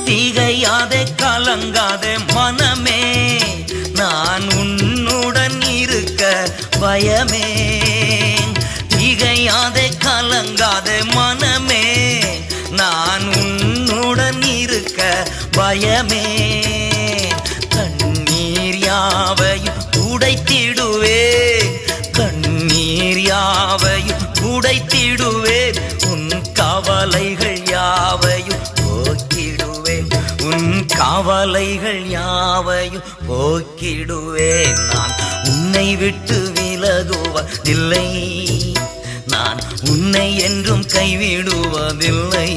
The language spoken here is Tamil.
திகையாதே கலங்காதே மனமே, நான் உன்னுடன் இருக்க பயமே. திகையாதே கலங்காதே மனமே, நான் உன்னுடன் இருக்க பயமே. கண்ணீர் யாவையும் உடைத்திடுவேன், கண்ணீர் யாவையும் உடைத்திடுவேன். உன் கவலைகள் யாவையும் போக்கிடுவேன், உன் கவலைகள் யாவையும் போக்கிடுவேன். நான் உன்னை விட்டு விலகுவதில்லை, நான் உன்னை என்றும் கைவிடுவதில்லை.